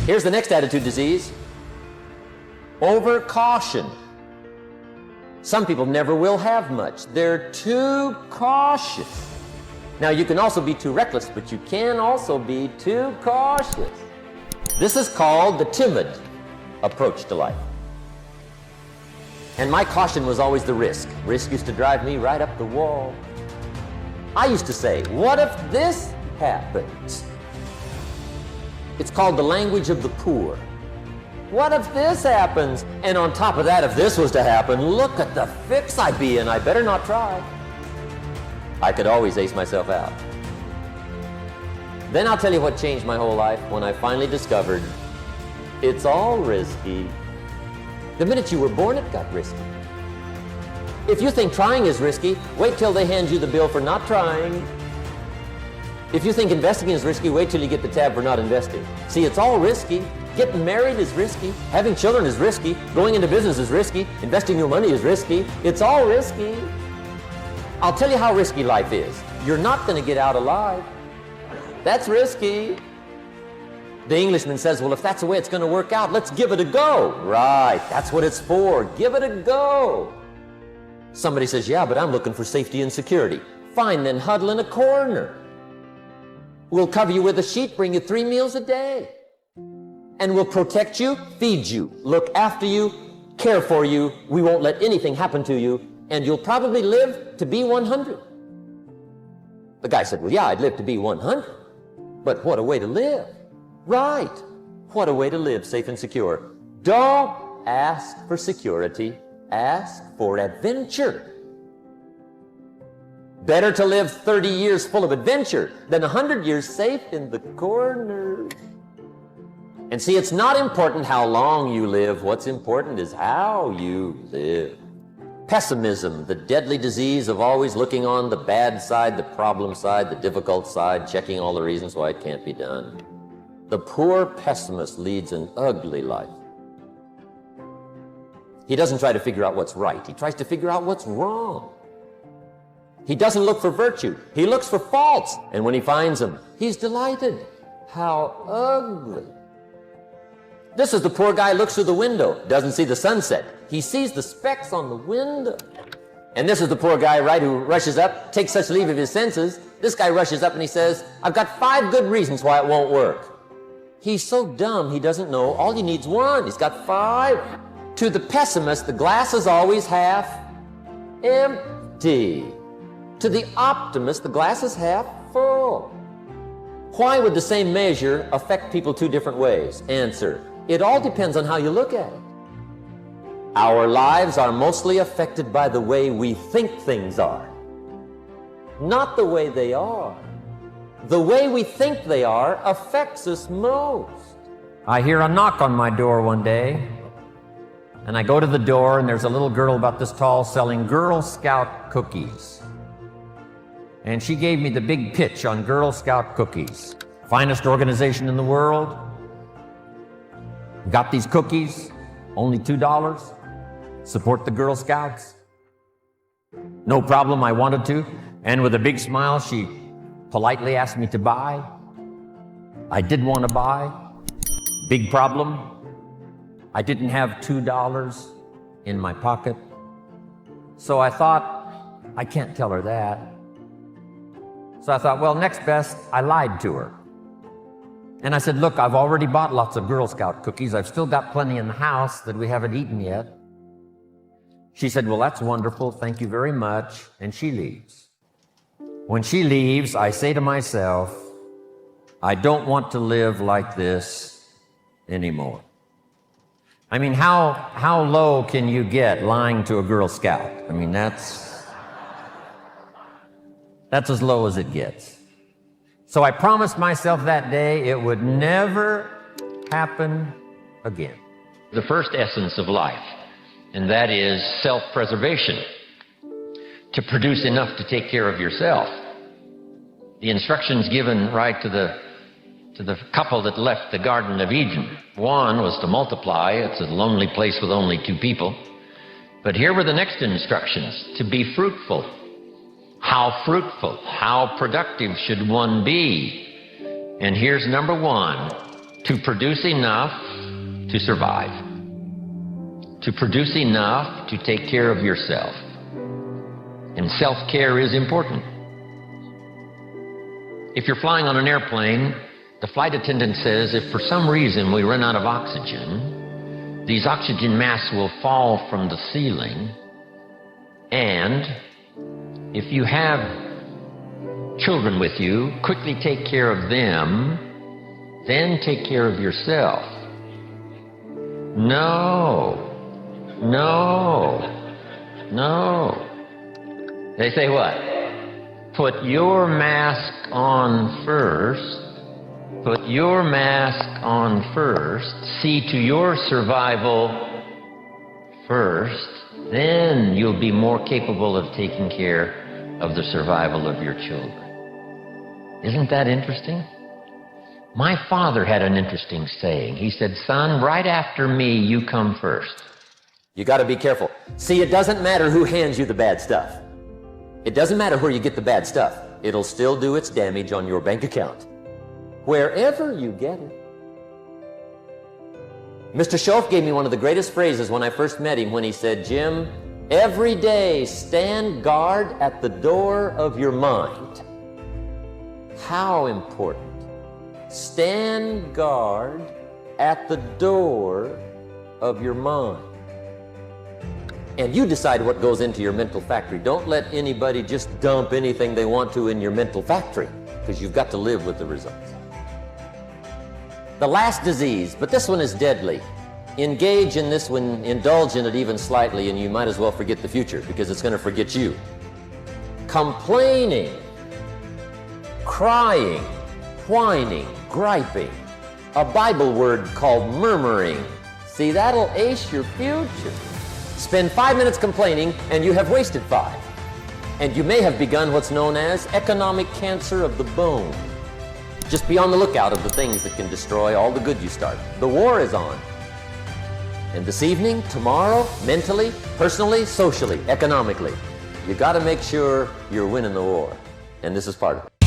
Here's the next attitude disease. Over-caution. Some people never will have much. They're too cautious. Now, you can also be too reckless, but you can also be too cautious. This is called the timid approach to life. And my caution was always the risk. Risk used to drive me right up the wall. I used to say, what if this happens? It's called the language of the poor. What if this happens? And on top of that, if this was to happen, look at the fix I'd be in. I better not try. I could always ace myself out. Then I'll tell you what changed my whole life when I finally discovered it's all risky. The minute you were born, it got risky. If you think trying is risky, wait till they hand you the bill for not trying. If you think investing is risky, wait till you get the tab for not investing. See, it's all risky. Getting married is risky. Having children is risky. Going into business is risky. Investing your money is risky. It's all risky. I'll tell you how risky life is. You're not going to get out alive. That's risky. The Englishman says, well, if that's the way it's going to work out, let's give it a go. Right, that's what it's for. Give it a go. Somebody says, yeah, but I'm looking for safety and security. Fine, then huddle in a corner. We'll cover you with a sheet, bring you 3 meals a day. And we'll protect you, feed you, look after you, care for you. We won't let anything happen to you. And you'll probably live to be 100. The guy said, well, yeah, I'd live to be 100. But what a way to live. Right. What a way to live safe and secure. Don't ask for security. Ask for adventure. Better to live 30 years full of adventure than 100 years safe in the corner. And see, it's not important how long you live. What's important is how you live. Pessimism, the deadly disease of always looking on the bad side, the problem side, the difficult side, checking all the reasons why it can't be done. The poor pessimist leads an ugly life. He doesn't try to figure out what's right. He tries to figure out what's wrong. He doesn't look for virtue. He looks for faults. And when he finds them, he's delighted. How ugly. This is the poor guy who looks through the window, doesn't see the sunset. He sees the specks on the window. And this is the poor guy, right, who rushes up, takes such leave of his senses. This guy rushes up and he says, I've got 5 good reasons why it won't work. He's so dumb he doesn't know all he needs 1. He's got 5. To the pessimist, the glass is always half empty. To the optimist, the glass is half full. Why would the same measure affect people 2 different ways? Answer, it all depends on how you look at it. Our lives are mostly affected by the way we think things are, not the way they are. The way we think they are affects us most. I hear a knock on my door one day, and I go to the door, and there's a little girl about this tall selling Girl Scout cookies. And she gave me the big pitch on Girl Scout cookies. Finest organization in the world. Got these cookies, only $2. Support the Girl Scouts. No problem, I wanted to. And with a big smile, she politely asked me to buy. I did want to buy. Big problem. I didn't have $2 in my pocket. So I thought, I can't tell her that. So I thought, well, next best, I lied to her. And I said, look, I've already bought lots of Girl Scout cookies. I've still got plenty in the house that we haven't eaten yet. She said, well, that's wonderful. Thank you very much. And she leaves. When she leaves, I say to myself, I don't want to live like this anymore. I mean, how low can you get lying to a Girl Scout? I mean, that's as low as it gets. So I promised myself that day it would never happen again. The first essence of life, and that is self-preservation, to produce enough to take care of yourself. The instructions given right to the couple that left the Garden of Eden. One was to multiply. It's a lonely place with only 2 people. But here were the next instructions, to be fruitful. How fruitful, how productive should one be? And here's number 1, to produce enough to survive, to produce enough to take care of yourself. And self-care is important. If you're flying on an airplane, the flight attendant says if for some reason we run out of oxygen, these oxygen masks will fall from the ceiling, and if you have children with you, quickly take care of them, then take care of yourself. No. They say what? Put your mask on first. Put your mask on first. See to your survival first. Then you'll be more capable of taking care of the survival of your children. Isn't that interesting? My father had an interesting saying. He said, "Son, right after me, you come first." You got to be careful. See, it doesn't matter who hands you the bad stuff. It doesn't matter where you get the bad stuff. It'll still do its damage on your bank account, wherever you get it. Mr. Schoaf gave me one of the greatest phrases when I first met him when he said, "Jim, every day stand guard at the door of your mind." How important. Stand guard at the door of your mind. And you decide what goes into your mental factory. Don't let anybody just dump anything they want to in your mental factory, because you've got to live with the results. The last disease, but this one is deadly. Engage in this one, indulge in it even slightly, and you might as well forget the future, because it's going to forget you. Complaining, crying, whining, griping. A Bible word called murmuring. See, that'll ace your future. Spend 5 minutes complaining, and you have wasted 5. And you may have begun what's known as economic cancer of the bone. Just be on the lookout of the things that can destroy all the good you start. The war is on. And this evening, tomorrow, mentally, personally, socially, economically, you got to make sure you're winning the war. And this is part of it.